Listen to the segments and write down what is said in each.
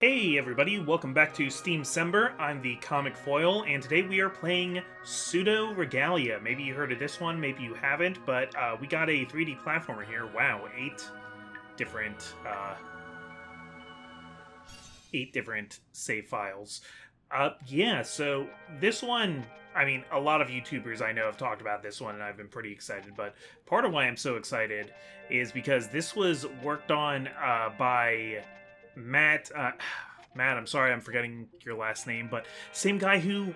Hey everybody, welcome back to Steamcember. I'm the Comic Foil, and today we are playing Pseudoragalia. Maybe you heard of this one, maybe you haven't, but we got a 3D platformer here. Wow, different, uh, eight different save files. Yeah, so this one, I mean, a lot of YouTubers I know have talked about this one, and I've been pretty excited, but part of why I'm so excited is because this was worked on by Matt, Matt, I'm sorry I'm forgetting your last name, but same guy who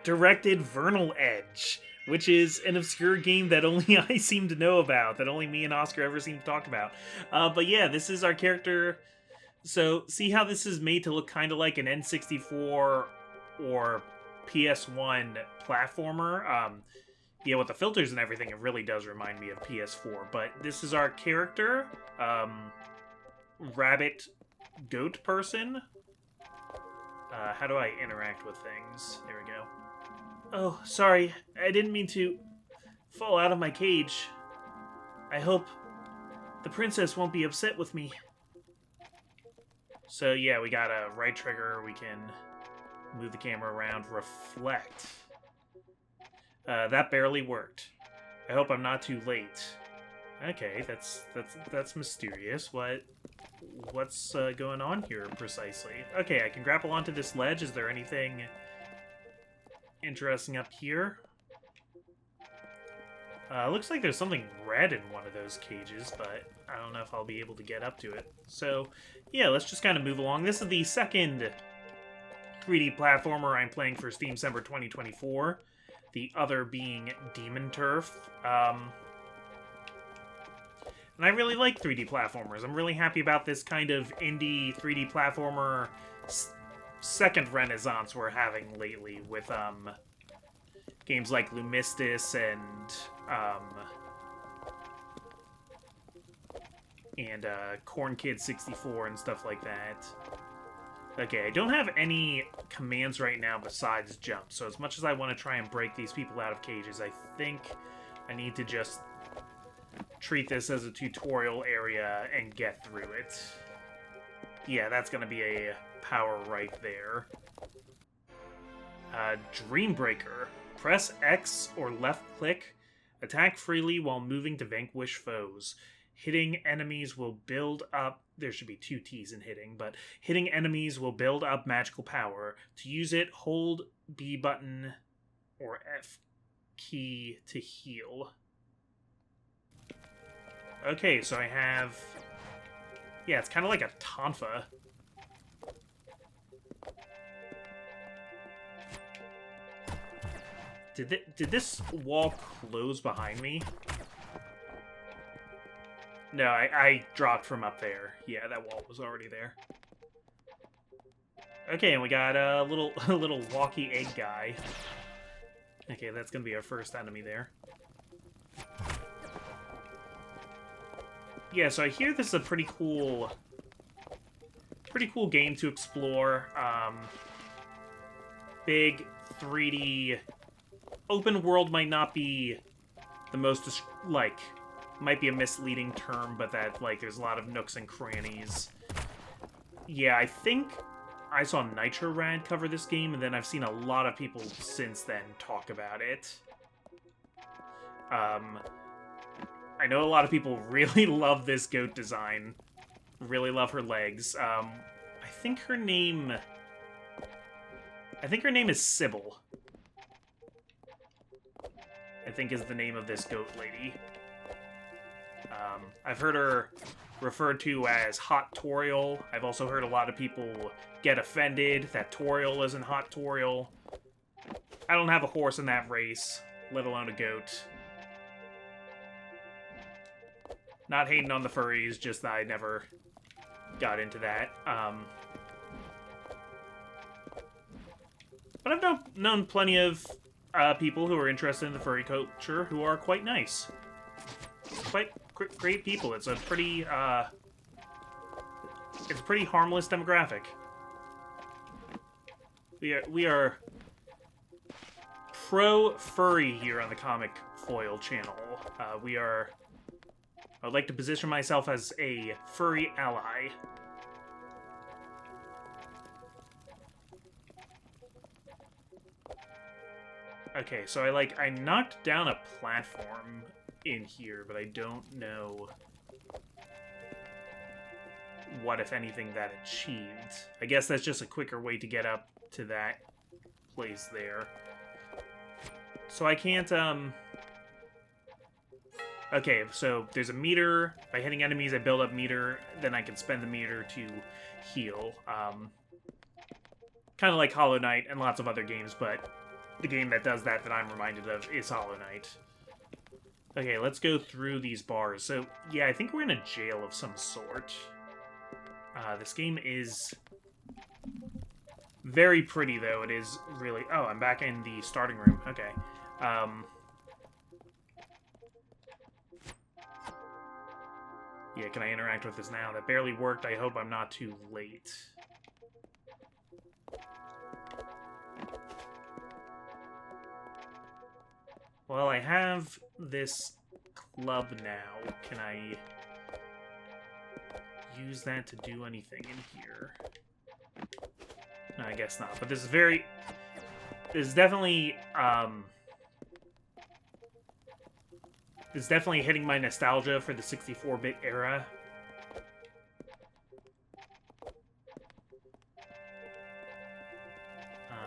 directed Vernal Edge, which is an obscure game that only I seem to know about, that only me and Oscar ever seem to talk about. But yeah, this is our character. So, see how this is made to look kind of like an N64 or PS1 platformer? Yeah, with the filters and everything, it really does remind me of PS4. But this is our character, Rabbit Goat Person. How do I interact with things? There we go. Oh, sorry. I didn't mean to fall out of my cage. I hope the princess won't be upset with me. So yeah, we got a right trigger. We can move the camera around. Reflect. That barely worked. I hope I'm not too late. Okay, that's mysterious. What's going on here precisely? Okay, I can grapple onto this ledge. Is there anything interesting up here? Looks like there's something red in one of those cages, but I don't know if I'll be able to get up to it. So, yeah, let's just kind of move along. This is the second 3D platformer I'm playing for Steamcember 2024. The other being Demon Turf. And I really like 3D platformers. I'm really happy about this kind of indie 3D platformer second renaissance we're having lately with games like Lumistus and Corn Kid 64 and stuff like that. Okay, I don't have any commands right now besides jump, so as much as I want to try and break these people out of cages, I think I need to just treat this as a tutorial area and get through it. Yeah, that's gonna be a power right there. Dreambreaker. Press X or left click. Attack freely while moving to vanquish foes. Hitting enemies will build up... There should be two T's in hitting, but hitting enemies will build up magical power. To use it, hold B button or F key to heal. Okay, so I have... Yeah, it's kind of like a tonfa. Did this wall close behind me? No, I dropped from up there. Yeah, that wall was already there. Okay, and we got a little walkie egg guy. Okay, that's gonna be our first enemy there. Yeah, so I hear this is a pretty cool game to explore. Big 3D open world might not be the most, like, might be a misleading term, but that, like, there's a lot of nooks and crannies. Yeah, I think I saw NitroRad cover this game, and then I've seen a lot of people since then talk about it. I know a lot of people really love this goat design. Really love her legs. I think her name is Sybil. I think is the name of this goat lady. I've heard her referred to as Hot Toriel. I've also heard a lot of people get offended that Toriel isn't Hot Toriel. I don't have a horse in that race, let alone a goat. Not hating on the furries, just that I never got into that. But I've known plenty of people who are interested in the furry culture who are quite nice. Quite great people. It's a pretty harmless demographic. We are pro-furry here on the Comic Foil channel. I would like to position myself as a furry ally. Okay, so I knocked down a platform in here, but I don't know what, if anything, that achieved. I guess that's just a quicker way to get up to that place there. So I can't, Okay, so there's a meter. By hitting enemies, I build up meter. Then I can spend the meter to heal. Kind of like Hollow Knight and lots of other games, but the game that does that I'm reminded of is Hollow Knight. Okay, let's go through these bars. So, yeah, I think we're in a jail of some sort. This game is very pretty, though. It is really... Oh, I'm back in the starting room. Okay. Yeah, can I interact with this now? That barely worked. I hope I'm not too late. Well, I have this club now. Can I use that to do anything in here? No, I guess not. But this is very... This is definitely... This is definitely hitting my nostalgia for the 64-bit era.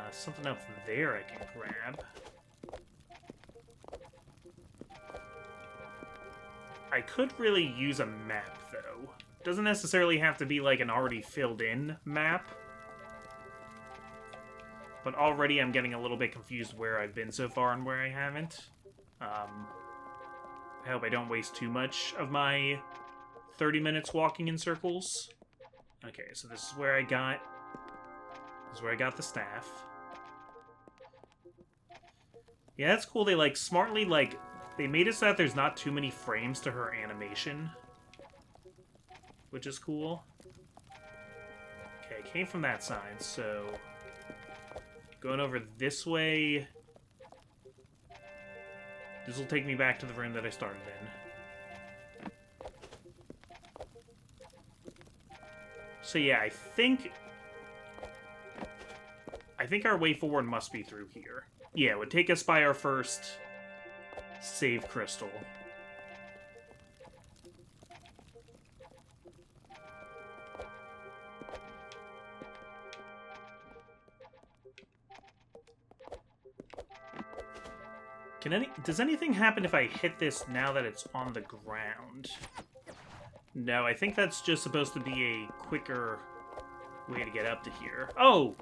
Something up there I can grab. I could really use a map, though. Doesn't necessarily have to be like an already filled-in map. But already I'm getting a little bit confused where I've been so far and where I haven't. I hope I don't waste too much of my 30 minutes walking in circles. Okay, so this is where I got... This is where I got the staff. Yeah, that's cool. They, like, smartly, like... They made it so that there's not too many frames to her animation. Which is cool. Okay, I came from that side, so... Going over this way... This will take me back to the room that I started in. So yeah, I think our way forward must be through here. Yeah, it would take us by our first save crystal. Does anything happen if I hit this now that it's on the ground? No, I think that's just supposed to be a quicker way to get up to here. Oh!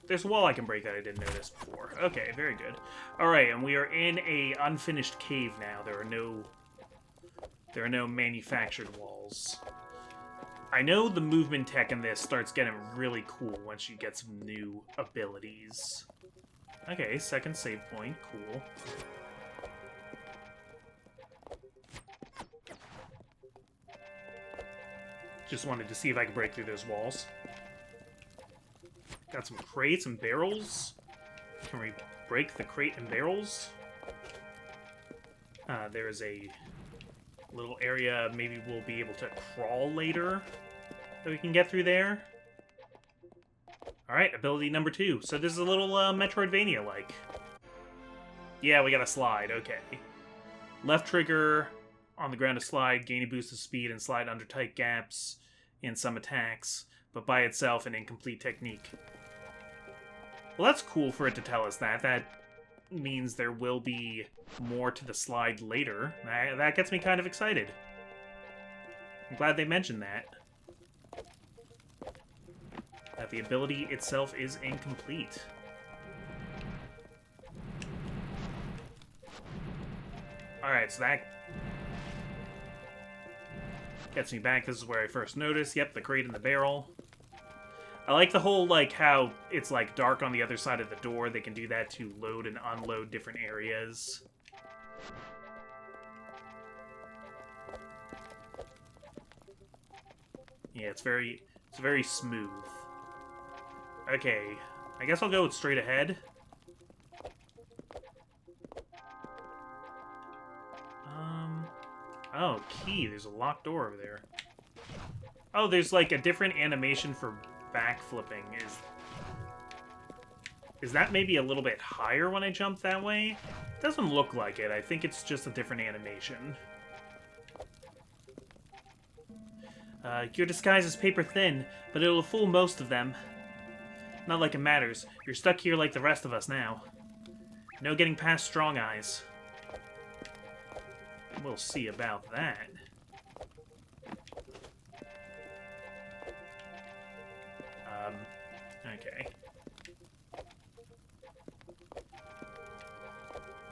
There's a wall I can break that I didn't notice before. Okay, very good. Alright, and we are in a unfinished cave now. There are no manufactured walls. I know the movement tech in this starts getting really cool once you get some new abilities. Okay, second save point. Cool. Just wanted to see if I could break through those walls. Got some crates and barrels. Can we break the crate and barrels? There is a little area maybe we'll be able to crawl later that we can get through there. Alright, ability number 2. So this is a little Metroidvania-like. Yeah, we got a slide, okay. Left trigger on the ground to slide, gain a boost of speed and slide under tight gaps in some attacks, but by itself an incomplete technique. Well, that's cool for it to tell us that. That means there will be more to the slide later. That gets me kind of excited. I'm glad they mentioned that. That the ability itself is incomplete. Alright, so that gets me back. This is where I first noticed. Yep, the crate and the barrel. I like the whole, like, how it's, like, dark on the other side of the door. They can do that to load and unload different areas. Yeah, it's very smooth. Okay, I guess I'll go straight ahead. Oh, key. There's a locked door over there. Oh, there's, like, a different animation for backflipping. Is that maybe a little bit higher when I jump that way? Doesn't look like it. I think it's just a different animation. Your disguise is paper thin, but it'll fool most of them. Not like it matters. You're stuck here like the rest of us now. No getting past Strong Eyes. We'll see about that. Okay.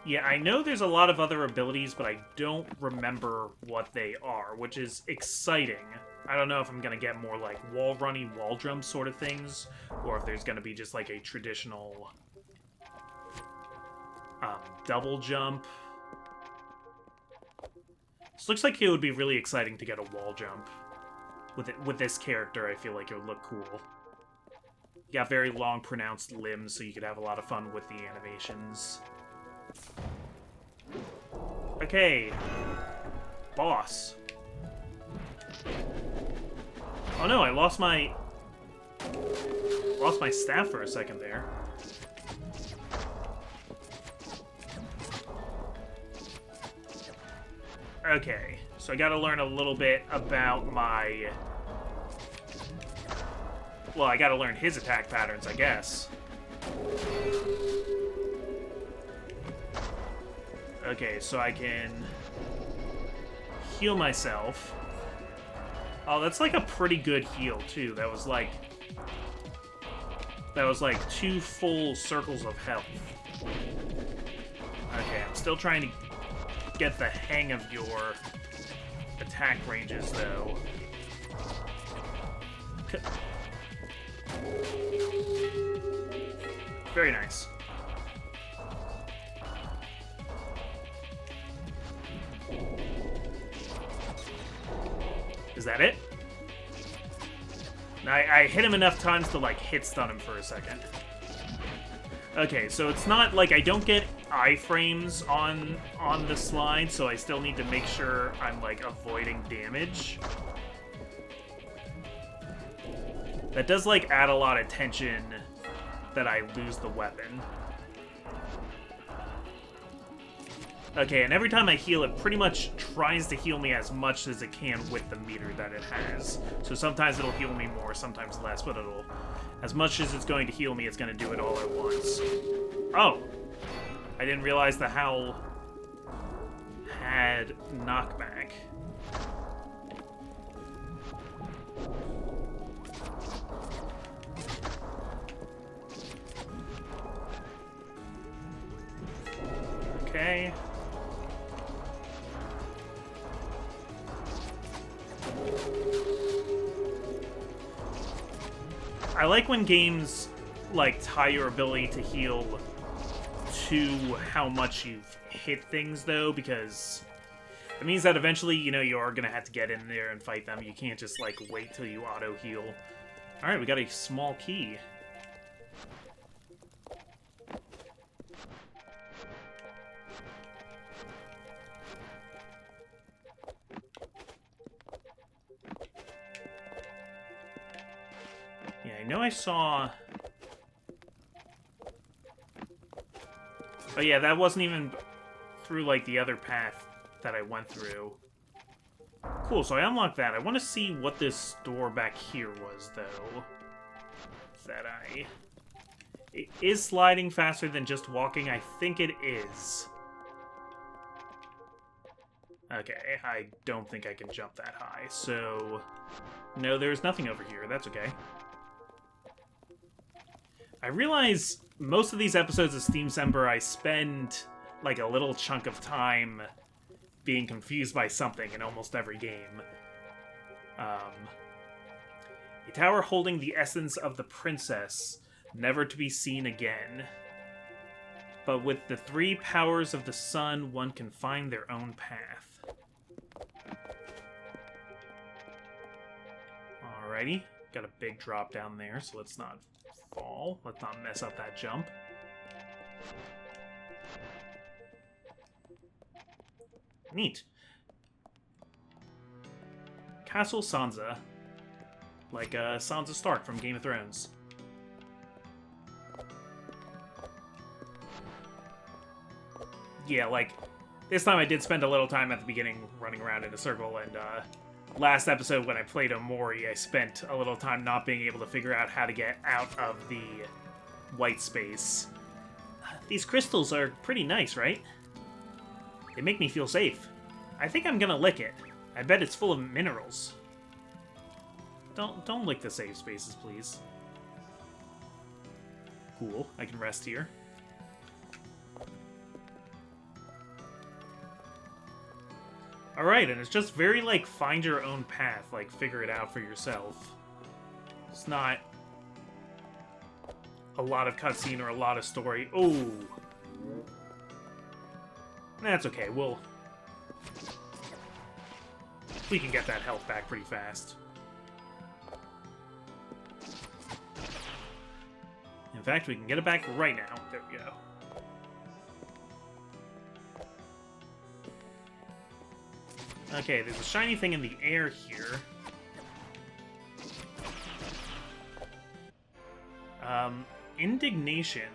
Yeah, I know there's a lot of other abilities, but I don't remember what they are, which is exciting. I don't know if I'm going to get more like wall running, wall jump sort of things, or if there's going to be just like a traditional double jump. This looks like it would be really exciting to get a wall jump. With this character, I feel like it would look cool. You got very long, pronounced limbs, so you could have a lot of fun with the animations. Okay. Boss. Oh no, I lost my staff for a second there. Okay, so I gotta learn a little bit about my... Well, I gotta learn his attack patterns, I guess. Okay, so I can heal myself. Oh, that's like a pretty good heal, too. That was like 2 full circles of health. Okay, I'm still trying to get the hang of your attack ranges, though. Very nice. Is that it? I hit him enough times to, like, hit stun him for a second. Okay, so it's not like I don't get iframes on the slide, so I still need to make sure I'm, like, avoiding damage. That does, like, add a lot of tension that I lose the weapon. Okay, and every time I heal, it pretty much tries to heal me as much as it can with the meter that it has. So sometimes it'll heal me more, sometimes less, but it'll... As much as it's going to heal me, it's going to do it all at once. Oh! I didn't realize the Howl had knockback. Okay. I like when games, like, tie your ability to heal to how much you've hit things, though, because it means that eventually, you know, you are going to have to get in there and fight them. You can't just, like, wait till you auto-heal. Alright, we got a small key. Yeah, I know I saw... Oh yeah, that wasn't even through, like, the other path that I went through. Cool, so I unlocked that. I want to see what this door back here was, though. It is sliding faster than just walking. I think it is. Okay, I don't think I can jump that high, so... No, there's nothing over here. That's okay. I realize most of these episodes of Steamcember, I spend, like, a little chunk of time being confused by something in almost every game. A tower holding the essence of the princess, never to be seen again. But with the 3 powers of the sun, one can find their own path. Alrighty, got a big drop down there, so let's not fall. Let's not mess up that jump. Neat. Castle Sansa. Like Sansa Stark from Game of Thrones. yeah, like, this time I did spend a little time at the beginning running around in a circle, and last episode when I played Omori, I spent a little time not being able to figure out how to get out of the white space. These crystals are pretty nice, right? They make me feel safe. I think I'm gonna lick it. I bet it's full of minerals. Don't lick the safe spaces, please. Cool, I can rest here. Alright, and it's just very, like, find your own path, like, figure it out for yourself. It's not a lot of cutscene or a lot of story. Oh! That's okay, we can get that health back pretty fast. In fact, we can get it back right now. There we go. Okay, there's a shiny thing in the air here. Indignation.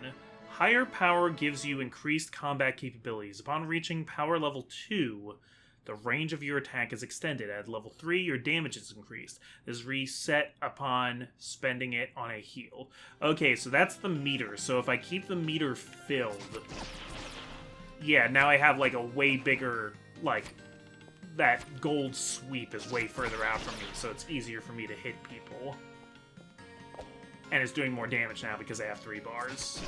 Higher power gives you increased combat capabilities. Upon reaching power level 2, the range of your attack is extended. At level 3, your damage is increased. This is reset upon spending it on a heal. Okay, so that's the meter. So if I keep the meter filled... Yeah, now I have, like, a way bigger, like... That gold sweep is way further out from me, so it's easier for me to hit people. And it's doing more damage now because I have 3 bars.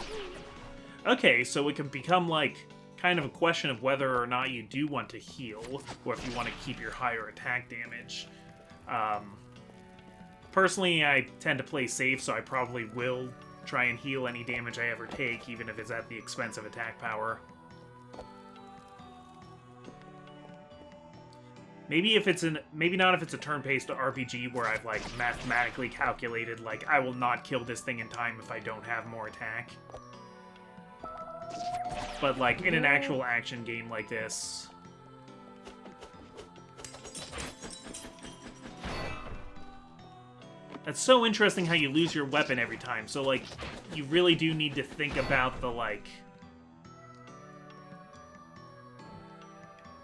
Okay, so it can become, like, kind of a question of whether or not you do want to heal, or if you want to keep your higher attack damage. Personally, I tend to play safe, so I probably will try and heal any damage I ever take, even if it's at the expense of attack power. Maybe not if it's a turn-based RPG where I've, like, mathematically calculated, like, I will not kill this thing in time if I don't have more attack. But, like, in an actual action game like this... That's so interesting how you lose your weapon every time. So, like, you really do need to think about the, like...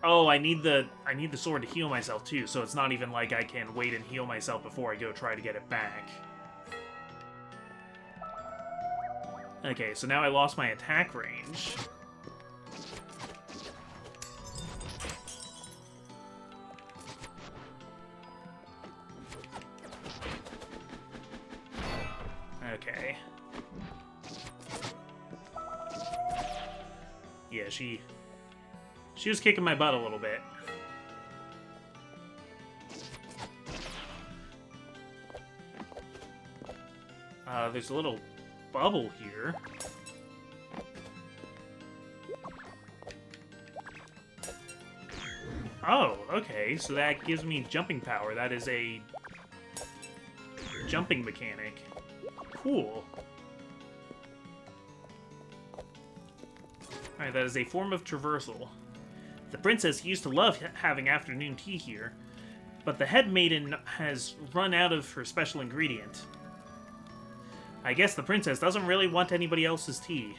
Oh, I need the sword to heal myself too, so it's not even like I can wait and heal myself before I go try to get it back. Okay, so now I lost my attack range. Okay. Yeah, she was kicking my butt a little bit. There's a little bubble here. Oh, okay, so that gives me jumping power. That is a jumping mechanic. Cool. Alright, that is a form of traversal. The princess used to love having afternoon tea here, but the head maiden has run out of her special ingredient. I guess the princess doesn't really want anybody else's tea.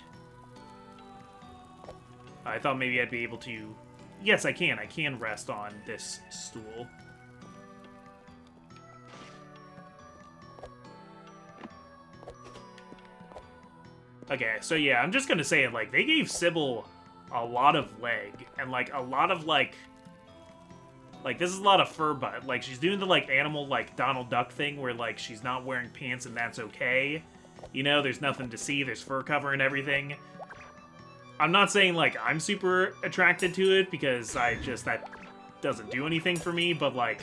I thought maybe I'd be able to... Yes, I can. I can rest on this stool. Okay, so yeah, I'm just gonna say it, like, they gave Sybil a lot of leg, and, like, a lot of, like, this is a lot of fur butt. Like, she's doing the, like, animal, like, Donald Duck thing, where, like, she's not wearing pants and that's okay. You know, there's nothing to see, there's fur cover and everything. I'm not saying, like, I'm super attracted to it, because that doesn't do anything for me, but, like,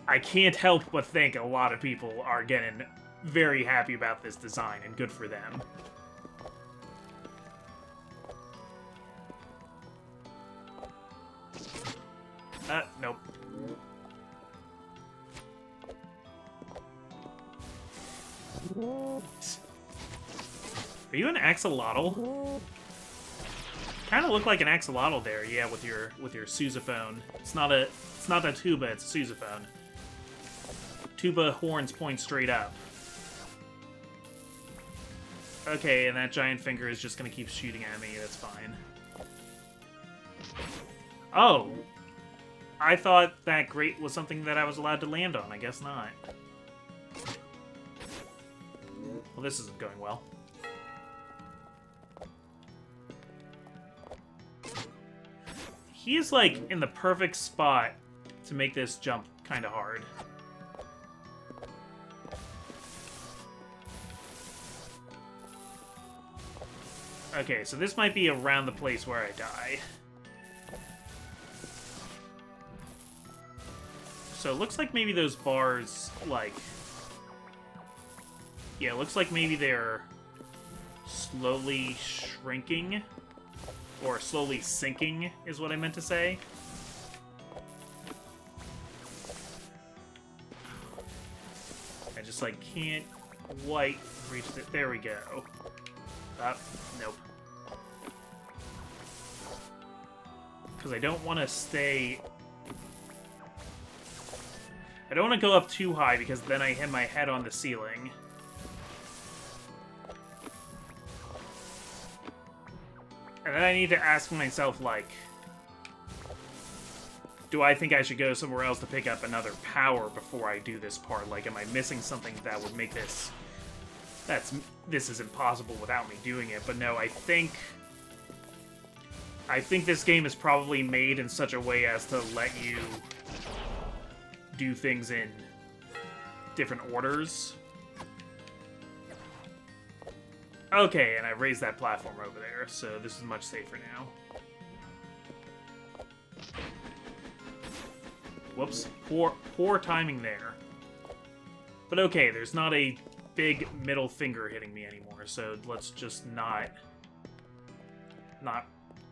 I can't help but think a lot of people are getting very happy about this design, and good for them. Nope. Are you an axolotl? Kind of look like an axolotl there, yeah, with your sousaphone. It's not a tuba, it's a sousaphone. Tuba horns point straight up. Okay, and that giant finger is just gonna keep shooting at me, that's fine. Oh, I thought that grate was something that I was allowed to land on. I guess not. Well, this isn't going well. He is, like, in the perfect spot to make this jump kind of hard. Okay, so this might be around the place where I die. So it looks like maybe those bars, like... Yeah, it looks like maybe they're slowly shrinking. Or slowly sinking, is what I meant to say. I just, like, can't quite reach it. There we go. Nope. Because I don't want to stay... I don't want to go up too high, because then I hit my head on the ceiling. And then I need to ask myself, like... Do I think I should go somewhere else to pick up another power before I do this part? Like, am I missing something that would make this... This is impossible without me doing it. But no, I think this game is probably made in such a way as to let you do things in different orders. Okay, and I raised that platform over there, so this is much safer now. Whoops. Poor timing there. But okay, there's not a big middle finger hitting me anymore, so let's just not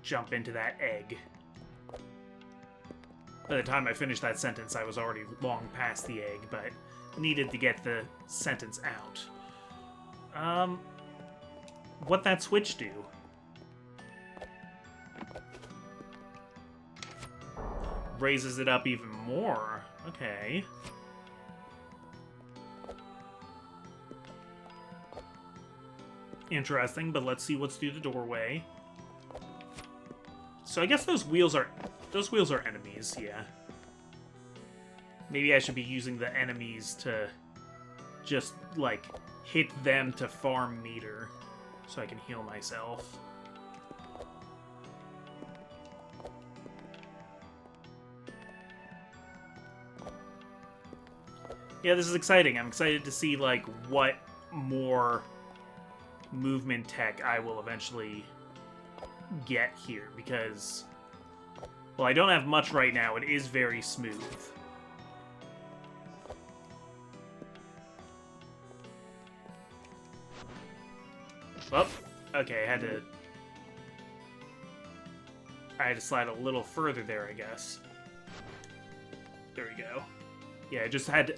jump into that egg. By the time I finished that sentence, I was already long past the egg, but needed to get the sentence out. What'd that switch do? Raises it up even more. Okay. Interesting, but let's see what's through the doorway. So I guess those wheels are enemies, yeah. Maybe I should be using the enemies to just, like, hit them to farm meter so I can heal myself. Yeah, this is exciting. I'm excited to see, like, what more movement tech I will eventually get here, because, well, I don't have much right now. It is very smooth. Well, okay, I had to slide a little further there, I guess. There we go. Yeah,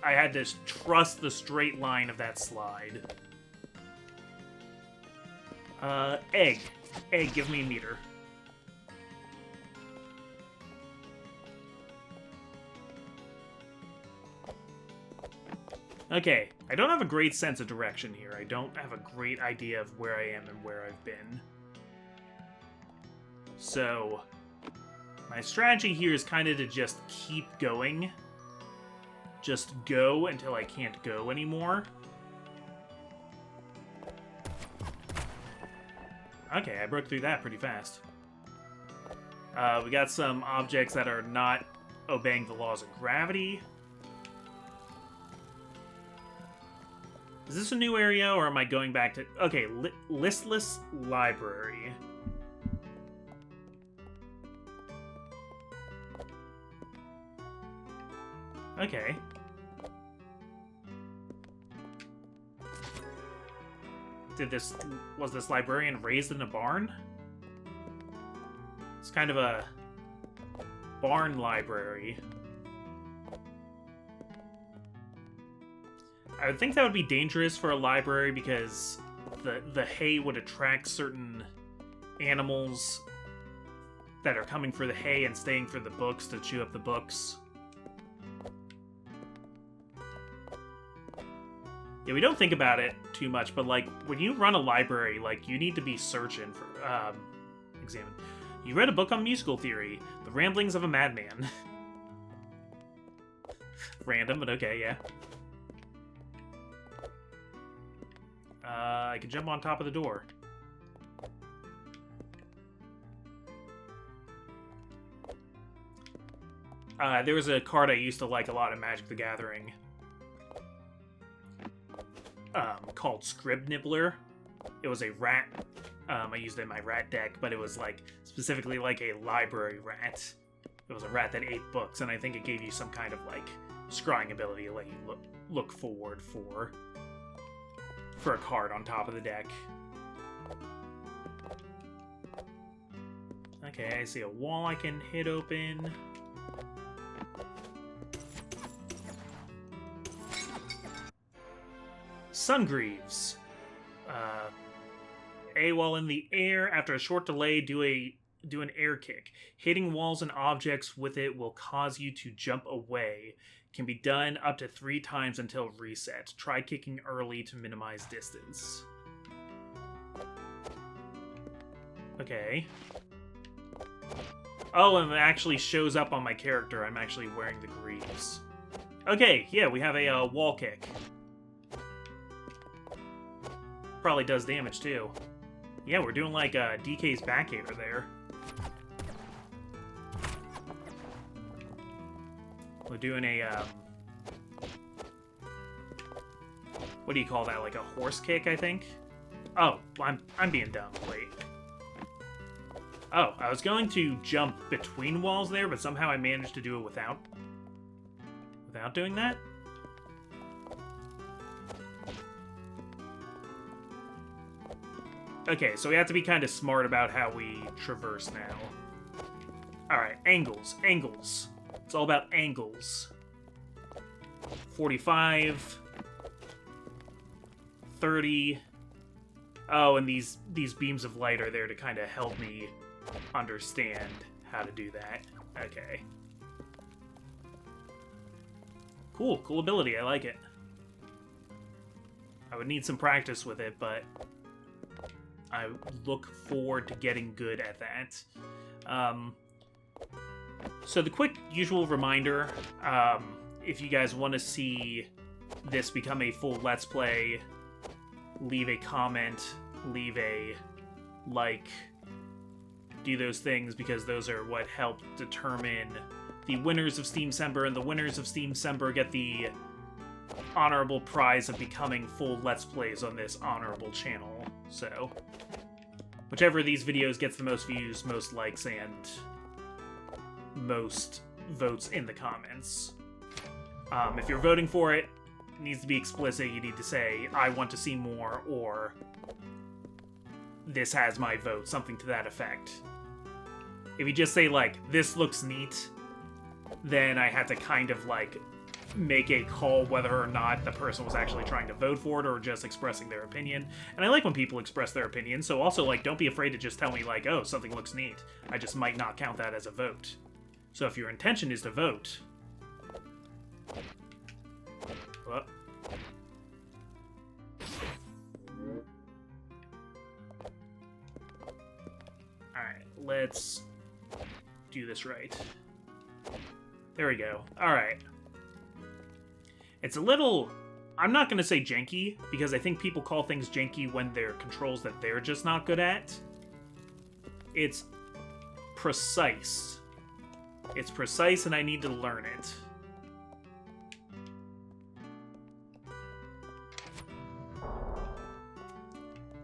I had to trust the straight line of that slide. Egg. Egg, give me a meter. Okay, I don't have a great sense of direction here. I don't have a great idea of where I am and where I've been. So, my strategy here is kind of to just keep going. Just go until I can't go anymore. Okay, I broke through that pretty fast. We got some objects that are not obeying the laws of gravity. Is this a new area, or am I going back to... Okay, listless library. Okay. Was this librarian raised in a barn? It's kind of a barn library. I would think that would be dangerous for a library because the hay would attract certain animals that are coming for the hay and staying for the books to chew up the books. Yeah, we don't think about it too much, but, like, when you run a library, like, you need to be searching for, You read a book on musical theory, The Ramblings of a Madman. Random, but okay, yeah. I can jump on top of the door. There was a card I used to like a lot in Magic the Gathering. Called Scrib Nibbler. It was a rat. I used it in my rat deck, but it was like specifically like a library rat. It was a rat that ate books, and I think it gave you some kind of like scrying ability to let you look forward for a card on top of the deck. Okay, I see a wall I can hit open. Sungreaves. While in the air, after a short delay, do an air kick. Hitting walls and objects with it will cause you to jump away. Can be done up to 3 times until reset. Try kicking early to minimize distance. Okay. Oh, and it actually shows up on my character. I'm actually wearing the greaves. Okay, yeah, we have a wall kick. Probably does damage, too. Yeah, we're doing like DK's back air there. We're doing a, what do you call that? Like a horse kick, I think? Oh, I'm being dumb. Wait. Oh, I was going to jump between walls there, but somehow I managed to do it without doing that? Okay, so we have to be kind of smart about how we traverse now. Alright, angles. Angles. It's all about angles. 45. 30. Oh, and these beams of light are there to kind of help me understand how to do that. Okay. Cool. Cool ability. I like it. I would need some practice with it, but I look forward to getting good at that. So the quick usual reminder, if you guys want to see this become a full Let's Play, leave a comment, leave a like, do those things, because those are what help determine the winners of Steamcember, and the winners of Steamcember get the honorable prize of becoming full Let's Plays on this honorable channel. So, whichever of these videos gets the most views, most likes, and most votes in the comments. If you're voting for it, it needs to be explicit. You need to say, I want to see more, or this has my vote, something to that effect. If you just say, like, this looks neat, then I have to kind of, like, make a call whether or not the person was actually trying to vote for it or just expressing their opinion. And I like when people express their opinion, so also, like, don't be afraid to just tell me, like, oh, something looks neat. I just might not count that as a vote. So if your intention is to vote... Well, alright, let's do this right. There we go. Alright. It's a little... I'm not going to say janky, because I think people call things janky when they're controls that they're just not good at. It's precise. It's precise, and I need to learn it.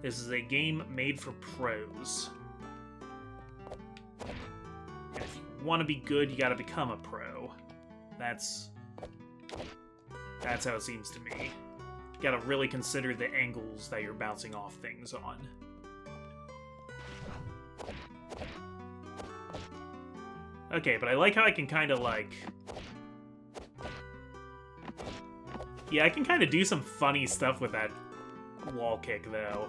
This is a game made for pros. And if you want to be good, you gotta become a pro. That's how it seems to me. You gotta really consider the angles that you're bouncing off things on. Okay, but I like how I can kind of, like... Yeah, I can kind of do some funny stuff with that wall kick, though.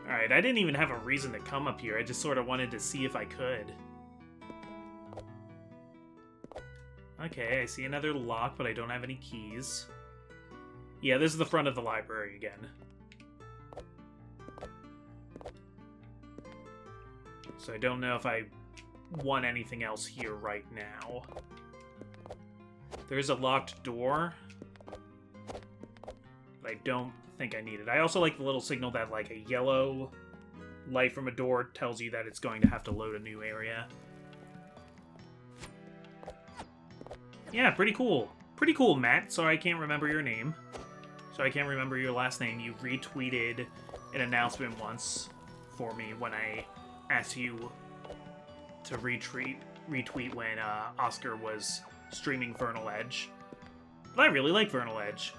Alright, I didn't even have a reason to come up here. I just sort of wanted to see if I could. Okay, I see another lock, but I don't have any keys. Yeah, this is the front of the library again. So I don't know if I want anything else here right now. There's a locked door. But I don't think I need it. I also like the little signal that, like, a yellow light from a door tells you that it's going to have to load a new area. Yeah, pretty cool. Pretty cool, Matt. Sorry I can't remember your name. Sorry I can't remember your last name. You retweeted an announcement once for me when I asked you to retweet when Oscar was streaming Vernal Edge. But I really like Vernal Edge.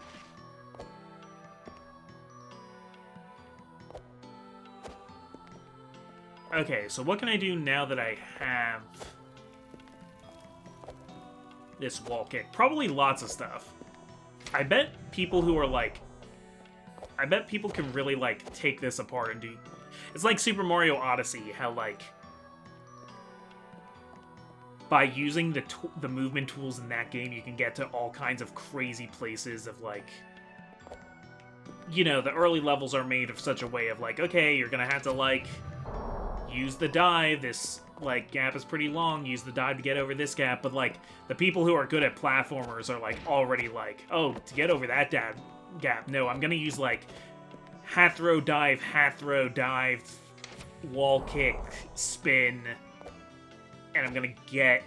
Okay, so what can I do now that I have this wall kick? Probably lots of stuff. I bet people who are like... I bet people can really, like, take this apart and do... It's like Super Mario Odyssey, how, like... By using the movement tools in that game, you can get to all kinds of crazy places of, like... You know, the early levels are made of such a way of, like, okay, you're gonna have to, like... Use the dive, this, like, gap is pretty long, use the dive to get over this gap, but, like, the people who are good at platformers are, like, already, like, oh, to get over that gap, no, I'm gonna use, like, hat throw, dive, wall kick, spin, and I'm gonna get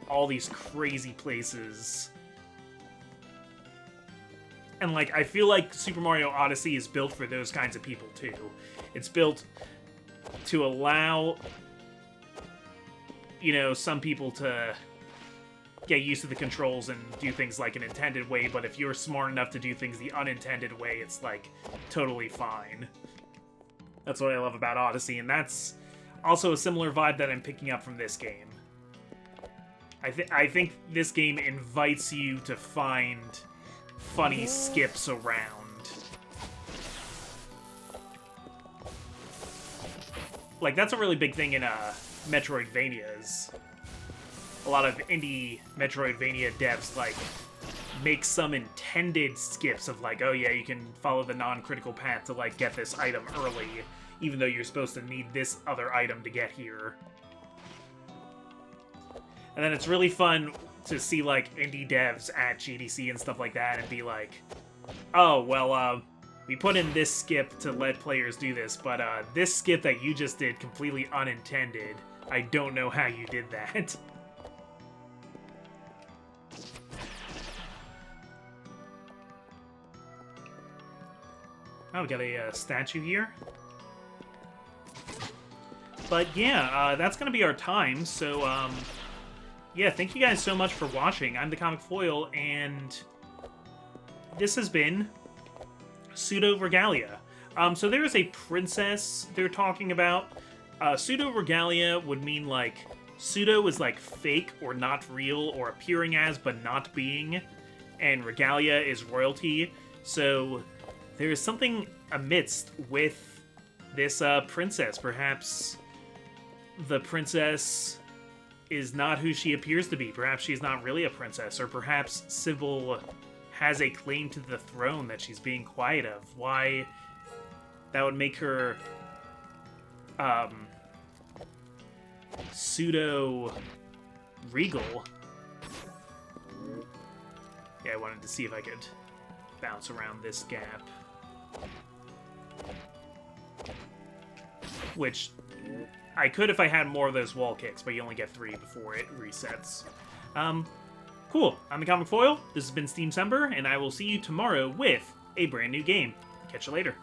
all these crazy places. And, like, I feel like Super Mario Odyssey is built for those kinds of people, too. It's built to allow, you know, some people to get used to the controls and do things like an intended way, but if you're smart enough to do things the unintended way, it's, like, totally fine. That's what I love about Odyssey, and that's also a similar vibe that I'm picking up from this game. I think this game invites you to find funny skips around. Like, that's a really big thing in Metroidvanias. A lot of indie Metroidvania devs, like, make some intended skips of, like, oh yeah, you can follow the non-critical path to, like, get this item early, even though you're supposed to need this other item to get here. And then it's really fun to see, like, indie devs at GDC and stuff like that and be like, oh, well, we put in this skip to let players do this, but this skip that you just did completely unintended. I don't know how you did that. Oh, we got a statue here. But yeah, that's gonna be our time, so yeah, thank you guys so much for watching. I'm the Comic Foil, and this has been Pseudoragalia. So there is a princess they're talking about. Pseudoregalia would mean, like, pseudo is like fake or not real or appearing as but not being, and regalia is royalty. So there is something amidst with this princess. Perhaps the princess is not who she appears to be. Perhaps she's not really a princess, or perhaps Sybil has a claim to the throne that she's being quiet of. Why that would make her pseudo-regal. Yeah, I wanted to see if I could bounce around this gap. Which I could if I had more of those wall kicks, but you only get 3 before it resets. Cool. I'm the Comic Foil. This has been Steamcember, and I will see you tomorrow with a brand new game. Catch you later.